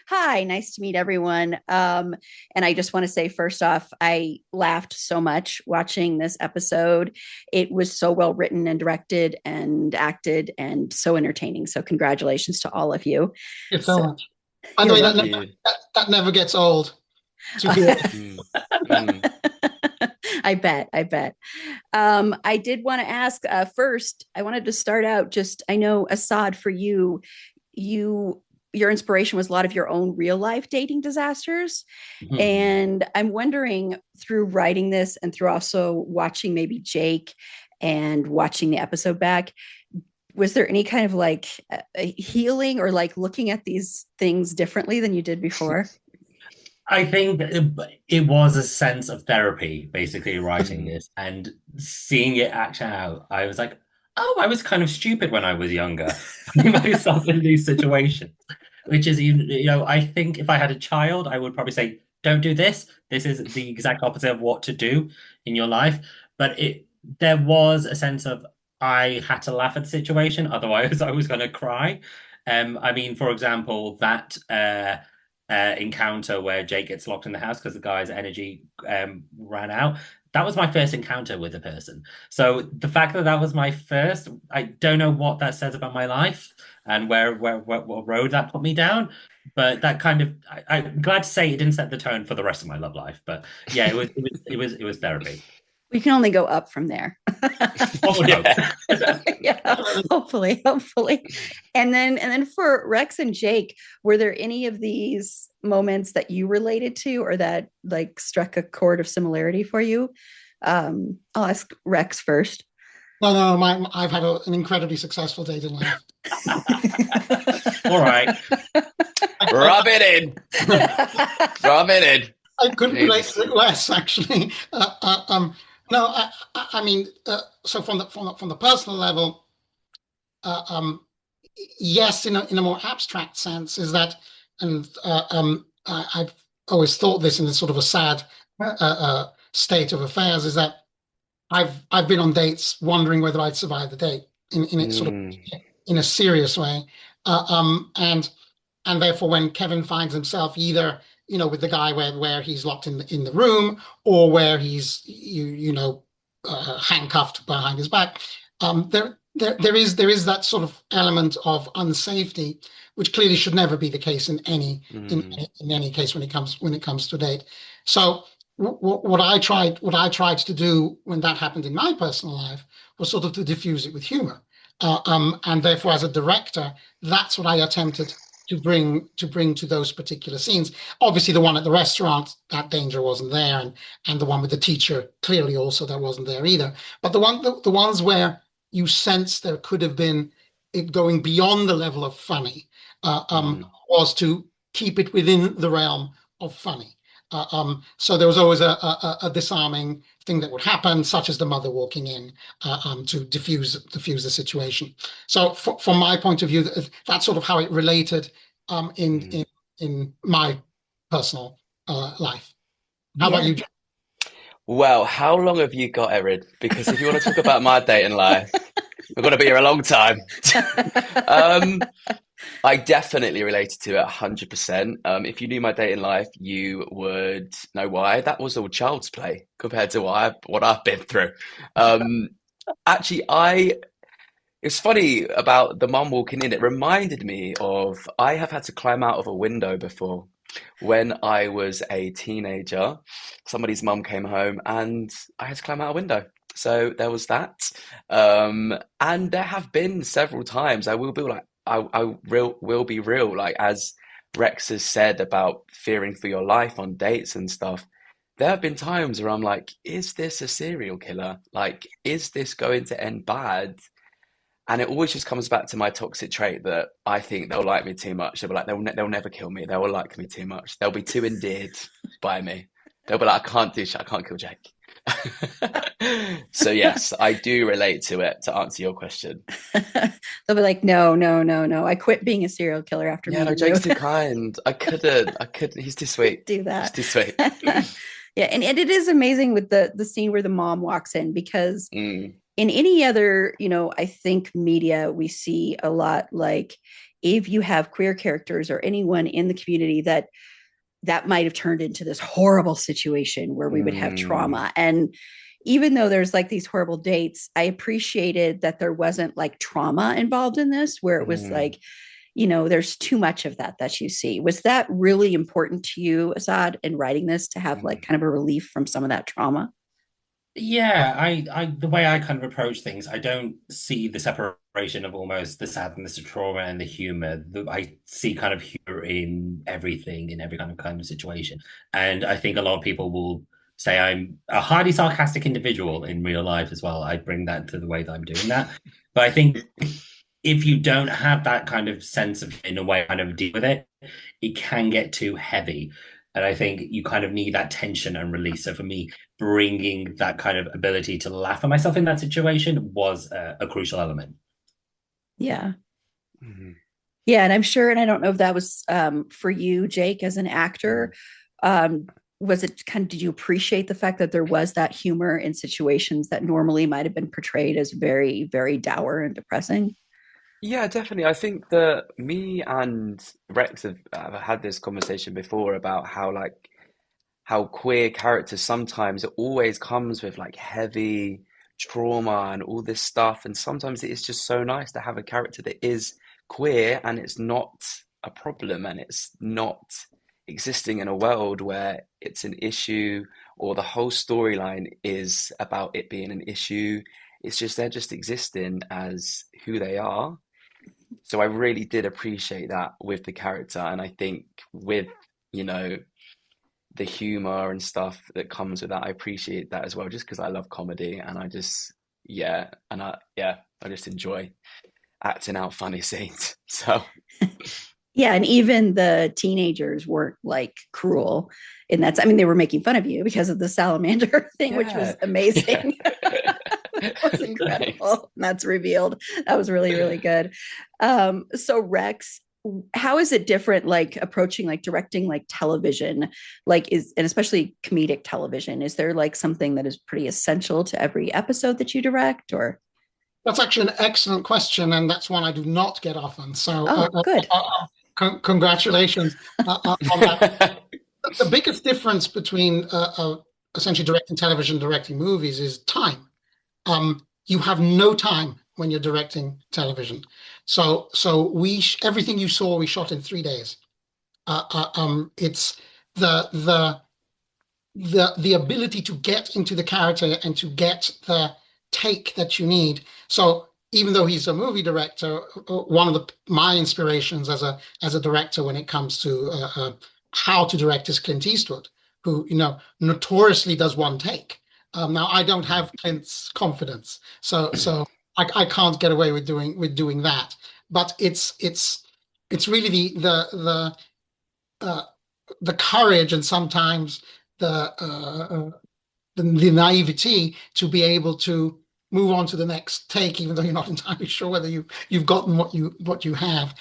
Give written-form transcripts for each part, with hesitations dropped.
Hi, nice to meet everyone. And I just want to say, first off, I laughed so much watching this episode. It was so well written and directed and acted and so entertaining. So, congratulations to all of you. Thank you so So, much. By the you're way, Thank welcome. you. that never gets old to hear. Mm, mm. I bet. I bet. I did want to ask first, I wanted to start out just, I know, Assad, for you, you your inspiration was a lot of your own real life dating disasters. And I'm wondering, through writing this and through also watching maybe Jake and watching the episode back, was there any kind of like a healing or like looking at these things differently than you did before? I think it was a sense of therapy, basically writing Mm. this and seeing it act out. I was like, oh, I was kind of stupid when I was younger, putting myself in these situations, which is, I think if I had a child, I would probably say, don't do this. This is the exact opposite of what to do in your life. But there was a sense of I had to laugh at the situation, otherwise I was going to cry. I mean, for example, that encounter where Jake gets locked in the house because the guy's energy ran out. That was my first encounter with a person. So the fact that that was my first, I don't know what that says about my life and what road that put me down. But that kind of, I'm glad to say it didn't set the tone for the rest of my love life. But yeah, it was therapy. We can only go up from there. One would hope. Yeah. Yeah, hopefully. And then for Rex and Jake, were there any of these moments that you related to or that like struck a chord of similarity for you? I'll ask Rex first. No, no, I've had an incredibly successful dating life. All right. Rub it in. Rub it in. I couldn't relate Jesus. to it less, actually. No, I mean, so from the personal level, uh, um, yes, in a more abstract sense, is that, and I've always thought this in a sort of a sad state of affairs, is that I've been on dates wondering whether I'd survive the date in a sort of Mm, in a serious way, uh, um, and and therefore when Kevin finds himself either with the guy where he's locked in the room or where he's handcuffed behind his back, there is that sort of element of unsafety, which clearly should never be the case in mm, in any case when it comes to a date. So what I tried to do when that happened in my personal life was sort of to diffuse it with humor, and therefore as a director, that's what I attempted to bring to those particular scenes. Obviously, the one at the restaurant, that danger wasn't there, and the one with the teacher, clearly also that wasn't there either. But the ones where you sense there could have been it going beyond the level of funny, mm. was to keep it within the realm of funny. So there was always a disarming thing that would happen, such as the mother walking in, to diffuse the situation. So from my point of view, that's sort of how it related, in Mm. in my personal life. How about Yeah. you, Jack? Well, how long have you got, Erin? Because if you want to talk about my dating life, we're going to be here a long time. Um, I definitely related to it 100%. If you knew my dating life, you would know why. That was all child's play compared to what I've been through. Um, actually, it's funny about the mum walking in. It reminded me of I have had to climb out of a window before when I was a teenager. Somebody's mum came home and I had to climb out a window. So there was that. And there have been several times I will be like, will be real, like as Rex has said about fearing for your life on dates and stuff. There have been times where I'm like, is this a serial killer? Like, is this going to end bad? And it always just comes back to my toxic trait that I think they'll like me too much. They'll be like, they'll never kill me. They will like me too much. They'll be too endeared by me. They'll be like, I can't do shit. I can't kill Jake. So yes, I do relate to it to answer your question. They'll be like, no, no, no, no. I quit being a serial killer after Yeah, no, meeting you. Jake's too kind. I couldn't. I couldn't. He's too sweet. Do He's that. too sweet. Yeah, and it is amazing with the scene where the mom walks in because Mm, in any other, I think media we see a lot like if you have queer characters or anyone in the community that might have turned into this horrible situation where we would have Mm, trauma. And even though there's like these horrible dates, I appreciated that there wasn't like trauma involved in this, where it was mm. like, there's too much of that you see. Was that really important to you, Asad, in writing this, to have like kind of a relief from some of that trauma? Yeah, the way I kind of approach things, I don't see the separation of almost the sadness, the trauma, and the humor. I see kind of humor in everything, in every kind of situation. And I think a lot of people will say I'm a highly sarcastic individual in real life as well. I bring that to the way that I'm doing that. But I think if you don't have that kind of sense of, in a way, kind of deal with it, it can get too heavy. And I think you kind of need that tension and release. So for me, bringing that kind of ability to laugh at myself in that situation was a crucial element. Yeah. Mhm. Yeah. And I'm sure, and I don't know if that was for you, Jake, as an actor. Um, was it kind of, did you appreciate the fact that there was that humor in situations that normally might have been portrayed as very, very dour and depressing? Yeah, definitely. I think that me and Rex have had this conversation before about how queer characters sometimes it always comes with like heavy trauma and all this stuff, and sometimes it is just so nice to have a character that is queer and it's not a problem and it's not existing in a world where it's an issue or the whole storyline is about it being an issue. It's just they're just existing as who they are. So I really did appreciate that with the character, and I think with, you know, the humor and stuff that comes with that, I appreciate that as well, just because I love comedy and I just, I just enjoy acting out funny scenes. So Yeah, and even the teenagers weren't like cruel in that. I mean, they were making fun of you because of the salamander thing, which yeah, was yeah. amazing. That was Thanks. incredible. And that's revealed. That was really, really good. So Rex, how is it different, like approaching, like directing, like television, and especially comedic television? Is there like something that is pretty essential to every episode that you direct, or? That's actually an excellent question, and that's one I do not get often. So, Oh, good. congratulations on that. The biggest difference between essentially directing television, directing movies is time. You have no time when you're directing television. So everything you saw we shot in 3 days. It's the the the ability to get into the character and to get the take that you need. So even though he's a movie director, one of my inspirations as a director when it comes to how to direct is Clint Eastwood, who notoriously does one take. Now I don't have Clint's confidence, so I can't get away with doing that. But it's really uh, the courage and sometimes the the naivety to be able to move on to the next take, even though you're not entirely sure whether you've gotten what you have.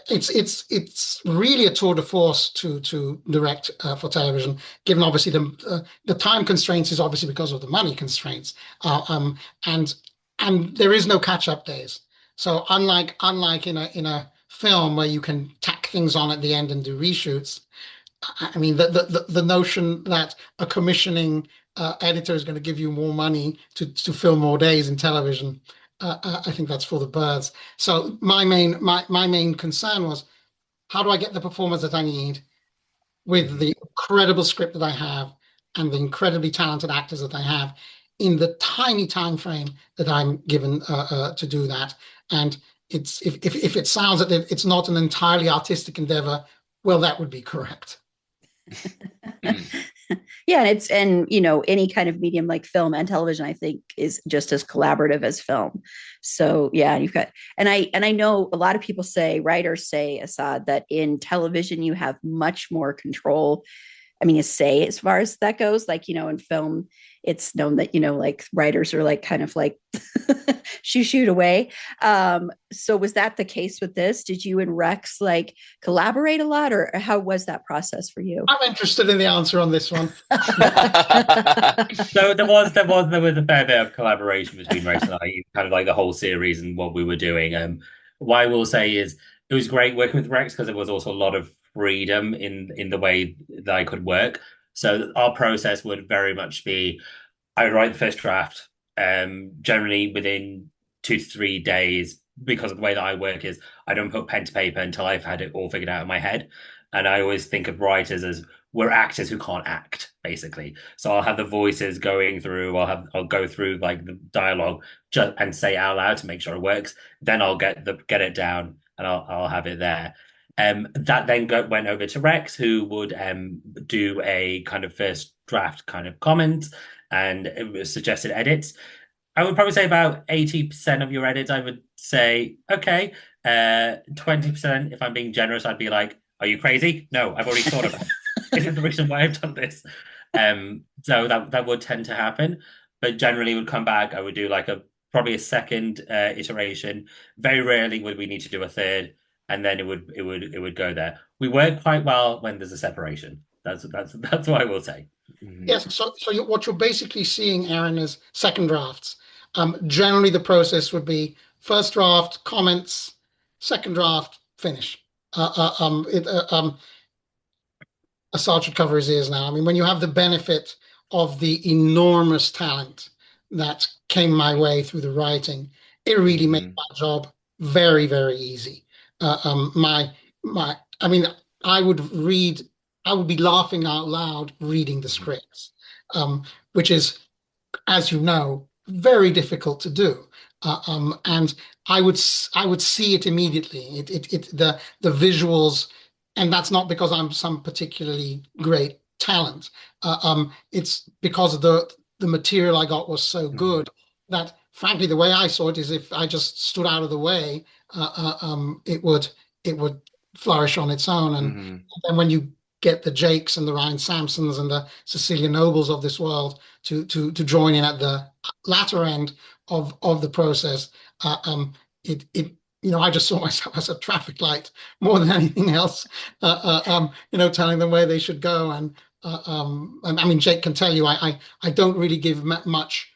It's really a tour de force to direct for television, given obviously the time constraints is obviously because of the money constraints, uh, um, and and there is no catch up days. So unlike in a film where you can tack things on at the end and do reshoots, I mean, the notion that a commissioning editor is going to give you more money to film more days in television, I think that's for the birds. So my main concern was, how do I get the performance that I need with Mhm. the incredible script that I have and the incredibly talented actors that I have in the tiny time frame that I'm given to do that? And if it sounds that it's not an entirely artistic endeavor, well, that would be correct. Yeah, and any kind of medium like film and television, I think, is just as collaborative as film. So yeah, you've got, and I know a lot of people say, writers say, Assad, that in television you have much more control. I mean, you say as far as that goes, like, in film, it's known that, like writers are like kind of like shoot away. So was that the case with this? Did you and Rex like collaborate a lot, or how was that process for you? I'm interested in the answer on this one. So there was a fair bit of collaboration between Rex and I, kind of like the whole series and what we were doing. what I will say is it was great working with Rex because there was also a lot of freedom in the way that I could work. So our process would very much be I would write the first draft, generally within 2 to 3 days, because of the way that I work is I don't put pen to paper until I've had it all figured out in my head. And I always think of writers as we're actors who can't act, basically. So I'll have the voices going through, I'll go through like the dialogue and say out loud to make sure it works. Then I'll get it down and I'll have it there. That then went over to Rex, who would do a kind of first draft kind of comments and suggested edits. I would probably say about 80% of your edits, I would say, okay. 20%, if I'm being generous, I'd be like, are you crazy? No, I've already thought about it. This is the reason why I've done this. So that would tend to happen. But generally would come back, I would do like probably a second iteration. Very rarely would we need to do a third, and then it would go there. We work quite well when there's a separation. That's what I will say. Yes, so what you're basically seeing, Erin, is second drafts. Generally, the process would be first draft, comments, second draft, finish. Asad should cover his ears now. I mean, when you have the benefit of the enormous talent that came my way through the writing, it really made my job very, very easy. I mean, I would be laughing out loud reading the scripts, which is, as you know, very difficult to do. And I would see it immediately. The visuals, and that's not because I'm some particularly great talent. It's because the material I got was so good that, frankly, the way I saw it is if I just stood out of the way, it would flourish on its own. And then when you get the Jakes and the Ryan Sampsons and the Cecilia Nobles of this world to join in at the latter end of the process, I just saw myself as a traffic light more than anything else, telling them where they should go. And I mean, Jake can tell you, I don't really give much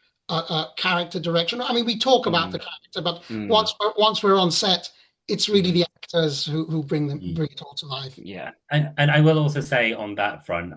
character direction. I mean, we talk about the character, but once we're on set, it's really the actors who bring it all to life. Yeah, and I will also say on that front,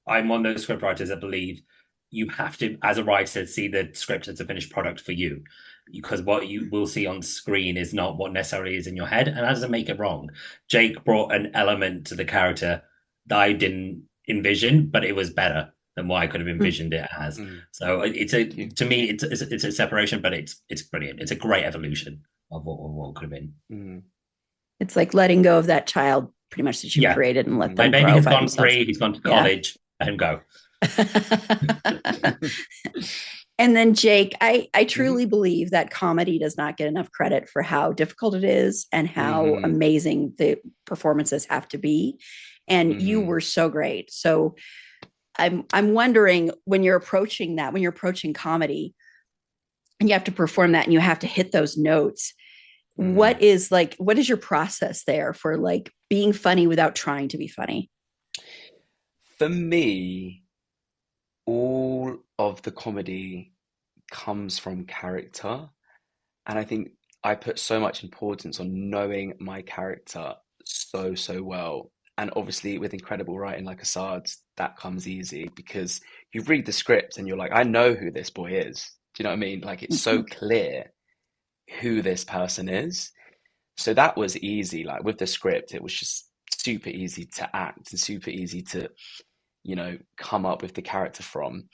I'm one of those script writers that believe you have to, as a writer, see the script as a finished product for you, because what you will see on screen is not what necessarily is in your head, and that doesn't make it wrong. Jake brought an element to the character that I didn't envision, but it was better than what I could have envisioned it as. So to me, it's a separation, but it's brilliant. It's a great evolution of what could have been. It's like letting go of that child pretty much that you created and let them My baby grow has by gone themselves. free, he's gone to college, let him go. And then Jake, I truly believe that comedy does not get enough credit for how difficult it is and how amazing the performances have to be. And you were so great. So I'm wondering, when you're approaching comedy and you have to perform that and you have to hit those notes, what is your process there for like being funny without trying to be funny? For me, all of the comedy comes from character. And I think I put so much importance on knowing my character so well. And obviously with incredible writing like Asad's, that comes easy because you read the script and you're like, I know who this boy is. Do you know what I mean? Like, it's so clear who this person is. So that was easy. Like with the script, it was just super easy to act and super easy to, come up with the character from.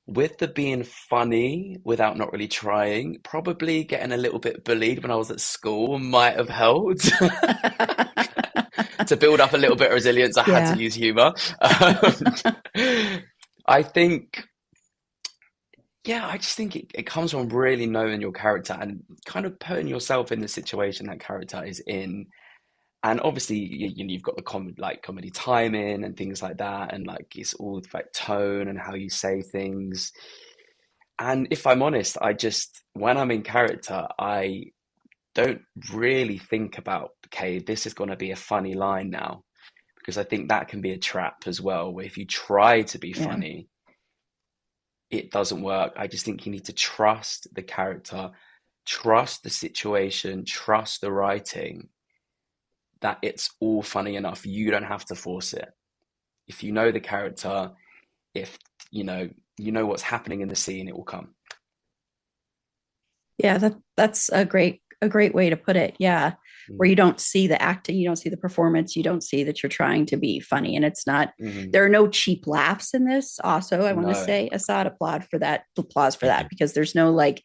With the being funny without not really trying, probably getting a little bit bullied when I was at school might have helped. To build up a little bit of resilience, I had to use humor. I just think it comes from really knowing your character and kind of putting yourself in the situation that character is in. And obviously, you've got the comedy timing and things like that, and like it's all like tone and how you say things. And if I'm honest, when I'm in character, I don't really think about, okay, this is going to be a funny line now, because I think that can be a trap as well, where if you try to be funny, it doesn't work. I just think you need to trust the character, trust the situation, trust the writing, that it's all funny enough. You don't have to force it. If you know the character, if you know what's happening in the scene, it will come. Yeah, that's a great way to put it. Yeah. Where you don't see the acting, you don't see the performance, you don't see that you're trying to be funny. And it's not, there are no cheap laughs in this. Also, I want to No. say, Asad, applause for that, because there's no like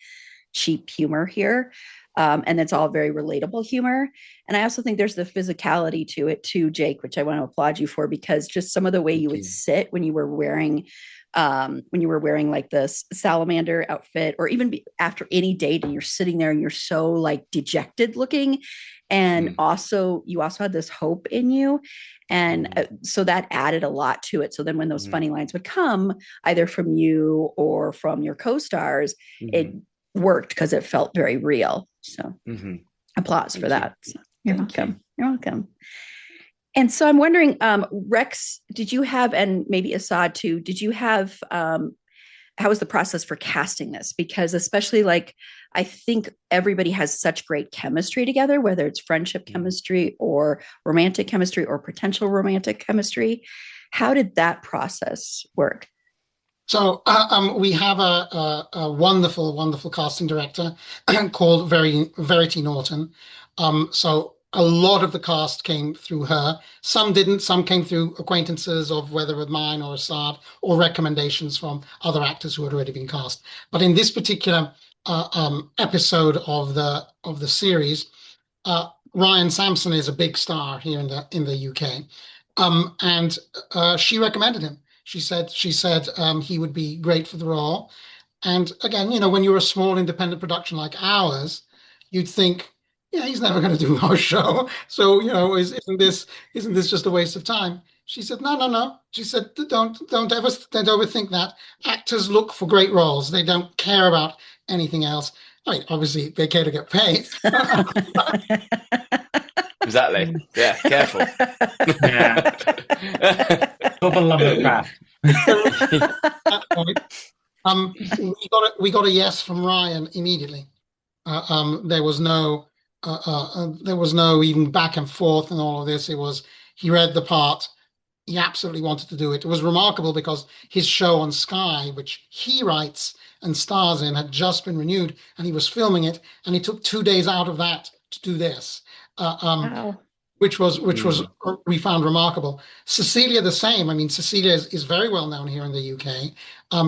cheap humor here. And it's all very relatable humor. And I also think there's the physicality to it too, Jake, which I want to applaud you for, because just some of the way you would sit when you were wearing like this salamander outfit, or even after any date and you're sitting there and you're so like dejected looking, and also you also had this hope in you, and so that added a lot to it. So then when those funny lines would come either from you or from your co-stars, it worked because it felt very real. So applause for that. So you're welcome. You're welcome. And so I'm wondering, Rex, did you have, and maybe Asad too, did you have, how was the process for casting this? Because especially like, I think everybody has such great chemistry together, whether it's friendship chemistry or romantic chemistry or potential romantic chemistry. How did that process work? So we have a wonderful, wonderful casting director called Verity Norton. So a lot of the cast came through her. Some didn't. Some came through acquaintances of whether with mine or Asad, or recommendations from other actors who had already been cast. But in this particular episode of the series, Ryan Sampson is a big star here in the UK, and she recommended him. She said he would be great for the role. And again, when you're a small independent production like ours, you'd think, yeah, he's never going to do our show. So, isn't this just a waste of time? She said, no, no, no. She said, don't ever think that. Actors look for great roles. They don't care about anything else. I mean, obviously, they care to get paid. Exactly. Yeah, careful. Yeah. Double love of craft. We got a yes from Ryan immediately. There was no even back and forth and all of this. It was, he read the part. He absolutely wanted to do it. It was remarkable because his show on Sky, which he writes and stars in, had just been renewed, and he was filming it, and he took 2 days out of that to do this. Wow. Which was we found remarkable. Cecilia the same. I mean, Cecilia is very well known here in the UK.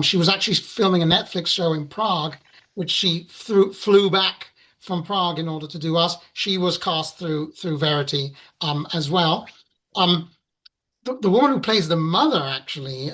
She was actually filming a Netflix show in Prague, which she flew back from Prague in order to do us. She was cast through Verity as well. The woman who plays the mother, actually,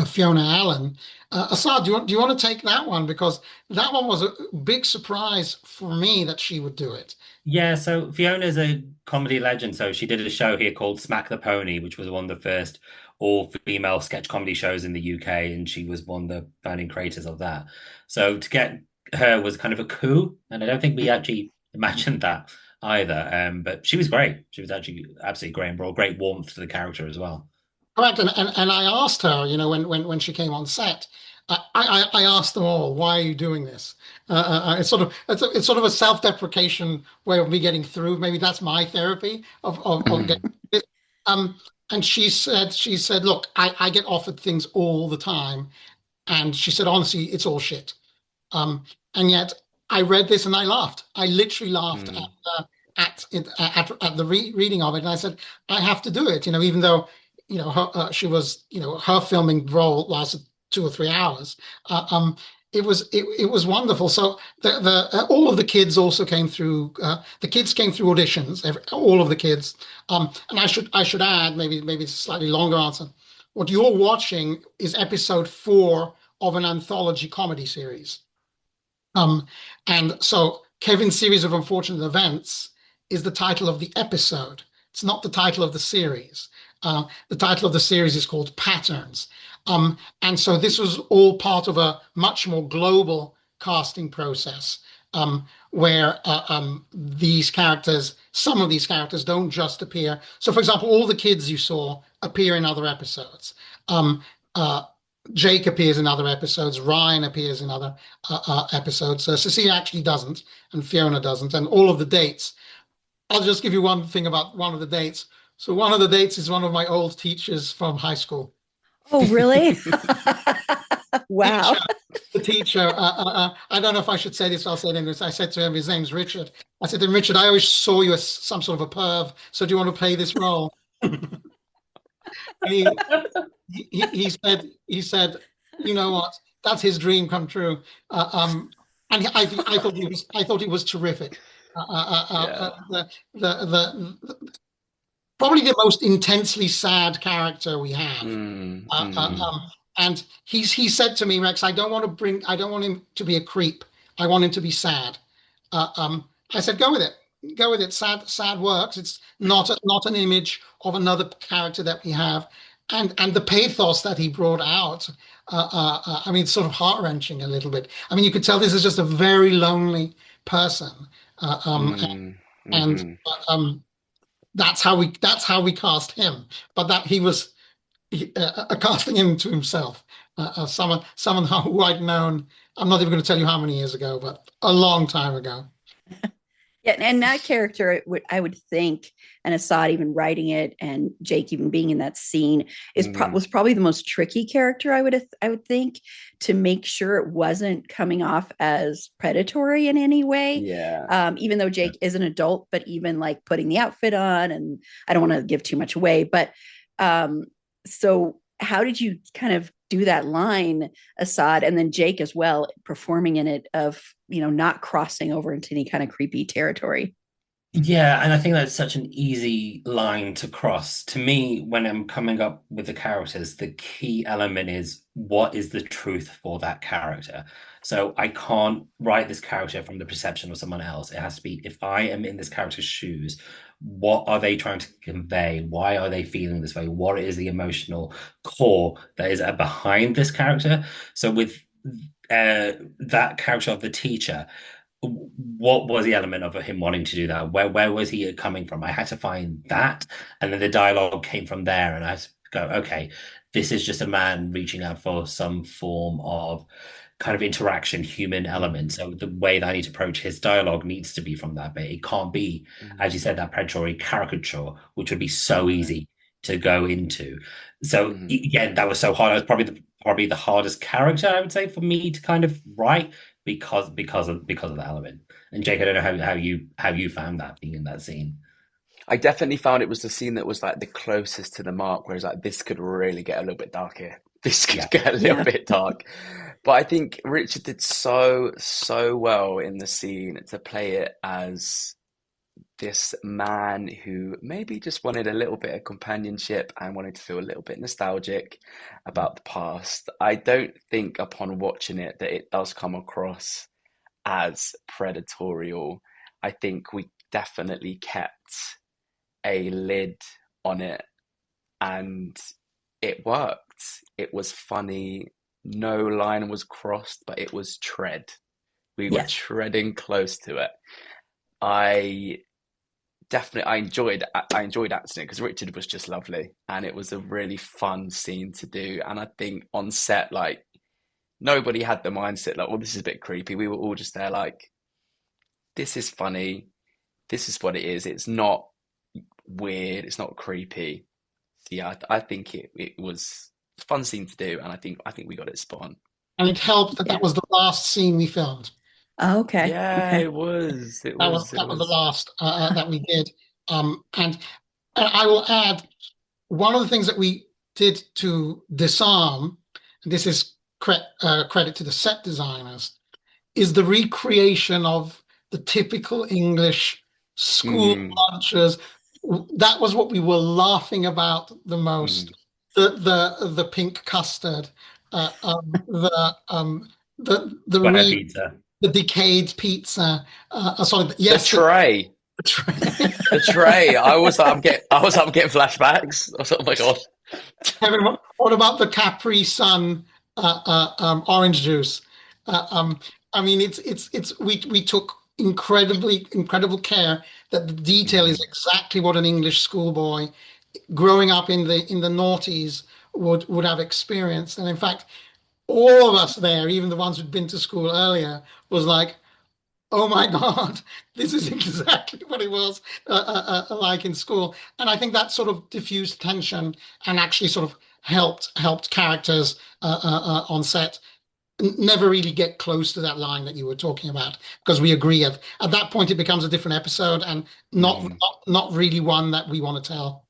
Fiona Allen. Asad, do you want to take that one? Because that one was a big surprise for me that she would do it. Yeah, so Fiona's a comedy legend. So she did a show here called Smack the Pony, which was one of the first all-female sketch comedy shows in the UK, and she was one of the founding creators of that. So to get her was kind of a coup, and I don't think we actually imagined that either. But she was great. She was actually absolutely great and brought great warmth to the character as well. Correct. And I asked her, when she came on set, I asked them all, why are you doing this? It's sort of a self-deprecation way of me getting through. Maybe that's my therapy of getting it. And she said, look, I get offered things all the time. And she said, honestly, it's all shit. And yet I read this and I laughed. I literally laughed at the reading of it. And I said, I have to do it, even though her filming role lasted 2 or 3 hours. It was wonderful. So all of the kids also came through. The kids came through auditions. All of the kids. And I should add, maybe it's a slightly longer answer. What you're watching is episode 4 of an anthology comedy series. And so Kevin's Series of Unfortunate Events is the title of the episode. It's not the title of the series. The title of the series is called Patterns. And so this was all part of a much more global casting process, where some of these characters don't just appear. So, for example, all the kids you saw appear in other episodes. Jake appears in other episodes. Ryan appears in other episodes. Cecilia actually doesn't, and Fiona doesn't. And all of the dates. I'll just give you one thing about one of the dates. So one of the dates is one of my old teachers from high school. Oh, really? Wow. Teacher, the teacher. I don't know if I should say this. I'll say it in this. I said to him, his name's Richard. I said to him, Richard, I always saw you as some sort of a perv. So do you want to play this role? And he said, you know what? That's his dream come true. And I thought he was terrific. Probably the most intensely sad character we have. And he said to me, Rex, I don't want him to be a creep. I want him to be sad. I said, go with it. Go with it. Sad works. It's not an image of another character that we have. And the pathos that he brought out, I mean, it's sort of heart-wrenching a little bit. I mean, you could tell this is just a very lonely person. And that's how we cast him. But that he was casting him to himself. Someone who I'd known, I'm not even going to tell you how many years ago, but a long time ago. Yeah, and that character, I would think, and Asad even writing it, and Jake even being in that scene, was probably the most tricky character. I would think, to make sure it wasn't coming off as predatory in any way. Yeah. Even though Jake is an adult, but even like putting the outfit on, and I don't want to give too much away, but so how did you kind of do that line, Asad, and then Jake as well, performing in it, of, not crossing over into any kind of creepy territory? Yeah, and I think that's such an easy line to cross. To me, when I'm coming up with the characters, the key element is, what is the truth for that character? So I can't write this character from the perception of someone else. It has to be, if I am in this character's shoes, what are they trying to convey? Why are they feeling this way? What is the emotional core that is behind this character? So with that character of the teacher, what was the element of him wanting to do that? Where was he coming from? I had to find that, and then the dialogue came from there, and I had to go, okay, this is just a man reaching out for some form of kind of interaction, human element. So the way that I need to approach his dialogue needs to be from that bit. It can't be, as you said, that predatory caricature, which would be so easy to go into. So again, that was so hard. It was probably the hardest character, I would say, for me to kind of write, because of the element. And Jake, I don't know how you found that, being in that scene. I definitely found it was the scene that was like the closest to the mark, whereas like this could really get a little bit dark here. This could get a little bit dark. But I think Richard did so well in the scene to play it as this man who maybe just wanted a little bit of companionship and wanted to feel a little bit nostalgic about the past. I don't think upon watching it that it does come across as predatorial. I think we definitely kept a lid on it, and it worked. It was funny. No line was crossed, but it was tread. We were treading close to it. I enjoyed acting it because Richard was just lovely, and it was a really fun scene to do. And I think on set, like, nobody had the mindset like, well, this is a bit creepy. We were all just there like, this is funny. This is what it is. It's not weird. It's not creepy. So yeah, I think it was a fun scene to do, and I think we got it spot on. And it helped that was the last scene we filmed. Oh, okay. Yeah, okay. It was. That was the last that we did. And I will add, one of the things that we did to disarm, and this is credit to the set designers, is the recreation of the typical English school lunches. That was what we were laughing about the most. The pink custard, the pizza. The decayed pizza. Sorry, yes, the tray. The tray. The tray. I was getting flashbacks. I was like, oh my god. What about the Capri Sun orange juice? I mean, we took incredible care that the detail is exactly what an English schoolboy growing up in the noughties would have experienced. And in fact, all of us there, even the ones who'd been to school earlier, was like, oh my God, this is exactly what it was like in school. And I think that sort of diffused tension and actually sort of helped characters on set never really get close to that line that you were talking about, because we agree at that point it becomes a different episode and not really one that we want to tell.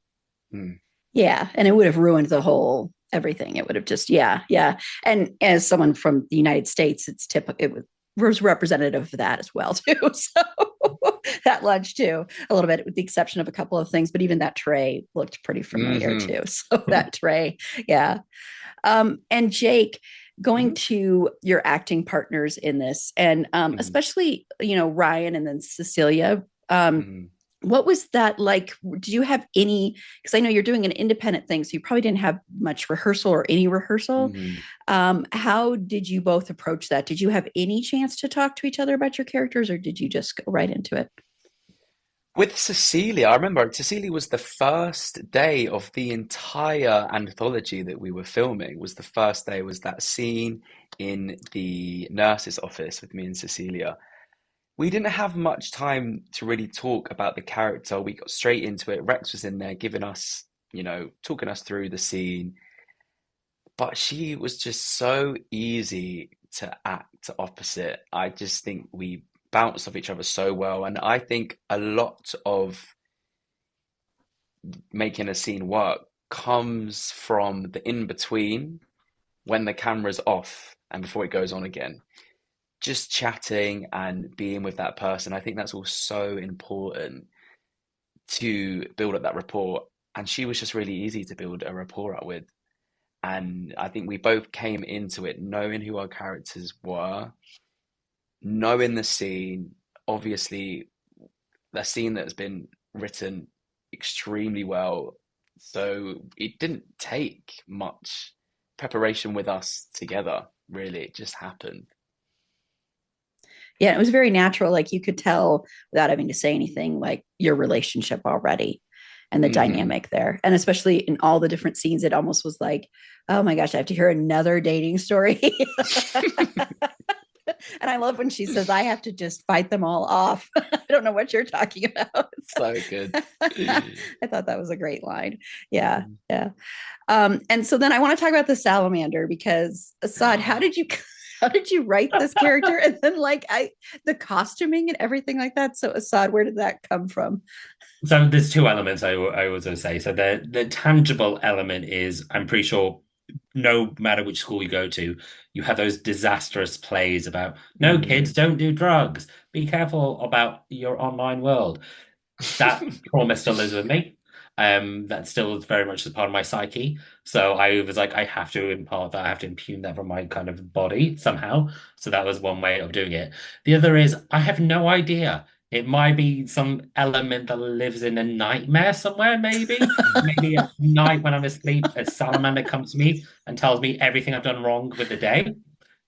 Mm. Yeah, and it would have ruined the whole everything. It would have just, yeah, yeah. And as someone from the United States, it's typical. It was representative of that as well too. So that lunch too, a little bit, with the exception of a couple of things, but even that tray looked pretty familiar too. So that tray, yeah. And Jake, going to your acting partners in this, and especially, Ryan and then Cecilia, what was that like? Did you have any, because I know you're doing an independent thing, so you probably didn't have much rehearsal or any rehearsal. How did you both approach that? Did you have any chance to talk to each other about your characters, or did you just go right into it? With Cecilia, I remember Cecilia was the first day of the entire anthology that we were filming. Was the first day, was that scene in the nurse's office with me and Cecilia. We didn't have much time to really talk about the character. We got straight into it. Rex was in there giving us, talking us through the scene. But she was just so easy to act opposite. I just think we bounced off each other so well. And I think a lot of making a scene work comes from the in-between, when the camera's off and before it goes on again. Just chatting and being with that person. I think that's all so important to build up that rapport. And she was just really easy to build a rapport up with. And I think we both came into it knowing who our characters were, knowing the scene. Obviously, the scene that's been written extremely well. So it didn't take much preparation with us together, really. It just happened. Yeah, it was very natural. Like you could tell without having to say anything, like your relationship already and the dynamic there. And especially in all the different scenes, it almost was like, oh my gosh, I have to hear another dating story. And I love when she says, I have to just fight them all off. I don't know what you're talking about. So good. I thought that was a great line. Yeah. Yeah. And so then I want to talk about the salamander, because Asad, how did you write this character? And then the costuming and everything like that. So Asad, where did that come from? So there's two elements I was going to say. So the tangible element is, I'm pretty sure no matter which school you go to, you have those disastrous plays about, no, kids, don't do drugs. Be careful about your online world. That trauma still lives with me. That still is very much a part of my psyche. So I was like, I have to impart that. I have to impugn that from my kind of body somehow. So that was one way of doing it. The other is, I have no idea. It might be some element that lives in a nightmare somewhere, maybe. Maybe at night when I'm asleep, a salamander comes to me and tells me everything I've done wrong with the day,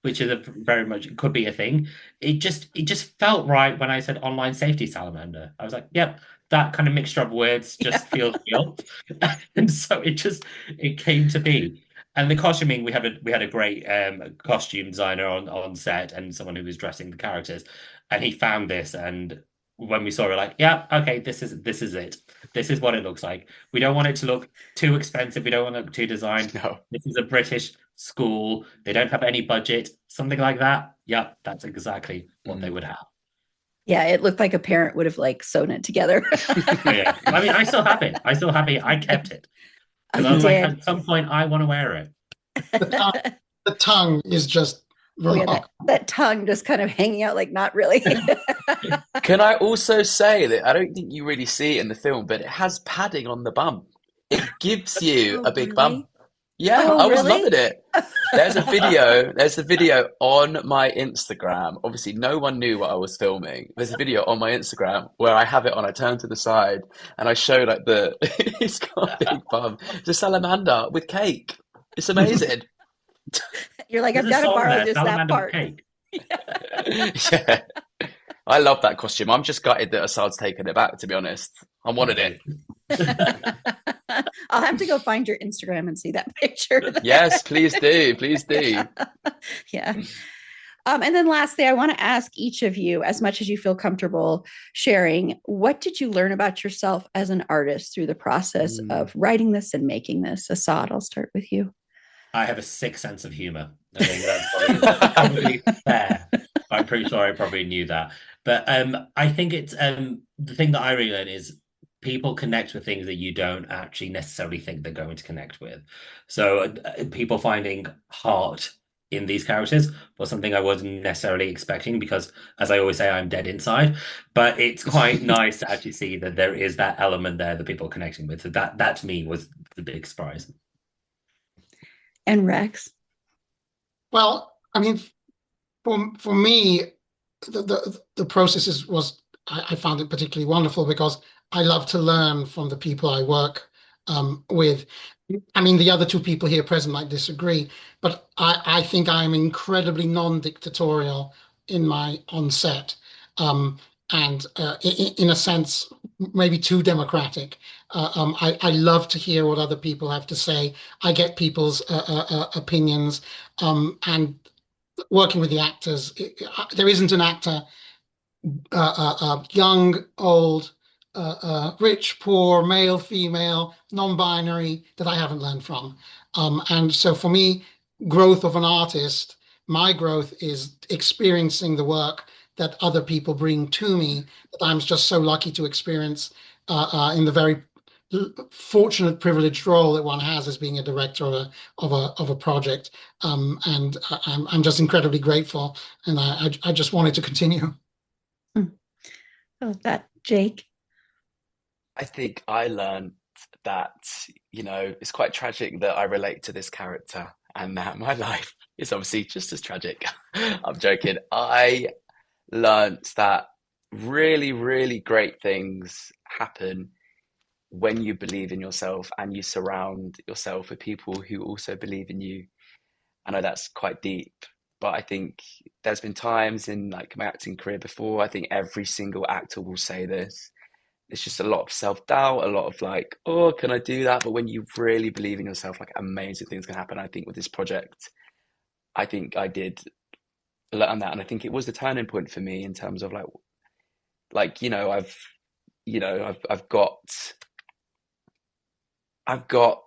which is very much, it could be a thing. It just felt right when I said online safety salamander. I was like, yep, that kind of mixture of words just feels real. And so it came to be. And the costuming, we had a great costume designer on set, and someone who was dressing the characters. And he found this, and when we saw it, like, yeah, okay, this is it. This is what it looks like. We don't want it to look too expensive. We don't want it to look too designed. No. This is a British school. They don't have any budget. Something like that. Yeah, that's exactly what they would have. Yeah, it looked like a parent would have sewn it together. Yeah. I mean, I still have it. I kept it. Because I was like, at some point, I want to wear it. The tongue is just that tongue just kind of hanging out, not really. Can I also say that I don't think you really see it in the film, but it has padding on the bum. It gives you a big bum. Yeah, I was loving it. There's a video on my Instagram. Obviously, no one knew what I was filming. There's a video on my Instagram where I have it on, I turn to the side and I show he's got a big bum. It's a salamander with cake. It's amazing. You're like, I've got to borrow that part. Cake. Yeah. I love that costume. I'm just gutted that Asad's taken it back, to be honest. I wanted it. I'll have to go find your Instagram and see that picture. Yes, please do. Please do. Yeah. Yeah. And then lastly, I want to ask each of you, as much as you feel comfortable sharing, what did you learn about yourself as an artist through the process of writing this and making this? Asad, I'll start with you. I have a sick sense of humor. I think that's probably fair. I'm pretty sure I probably knew that. But I think it's the thing that I really learned is people connect with things that you don't actually necessarily think they're going to connect with. So people finding heart in these characters was something I wasn't necessarily expecting because, as I always say, I'm dead inside. But it's quite nice to actually see that there is that element there that people are connecting with. So that to me was the big surprise. And Rex? Well, I mean, for me, the process was I found it particularly wonderful because I love to learn from the people I work with. I mean, the other two people here present might disagree, but I think I'm incredibly non-dictatorial in my on set, and in a sense, maybe too democratic. I love to hear what other people have to say. I get people's opinions, and working with the actors, there isn't an actor, young, old, rich, poor, male, female, non-binary, that I haven't learned from. And so for me, growth of an artist, my growth is experiencing the work that other people bring to me that I'm just so lucky to experience in the very fortunate, privileged role that one has as being a director of a project. And I'm just incredibly grateful, and I just wanted to continue. Oh, that Jake. I think I learned that, it's quite tragic that I relate to this character and that my life is obviously just as tragic. I'm joking. I learned that really, really great things happen when you believe in yourself and you surround yourself with people who also believe in you. I know that's quite deep, but I think there's been times in like my acting career before, I think every single actor will say this. It's just a lot of self-doubt, a lot of like, oh, can I do that? But when you really believe in yourself, like amazing things can happen. I think with this project, I think I did learn that. And I think it was the turning point for me in terms of I've got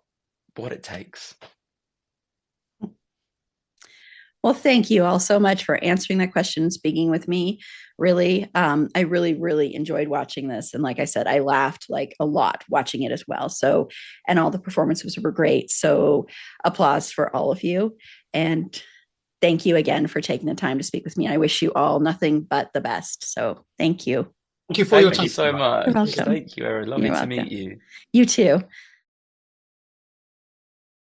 what it takes. Well, thank you all so much for answering that question and speaking with me. Really, I really, really enjoyed watching this. And like I said, I laughed like a lot watching it as well. So, and all the performances were great. So applause for all of you. And thank you again for taking the time to speak with me. I wish you all nothing but the best. So thank you. Thank you for your time. Thank you so much. You're welcome. Thank you, Erin. Lovely You're to welcome. meet you. You too.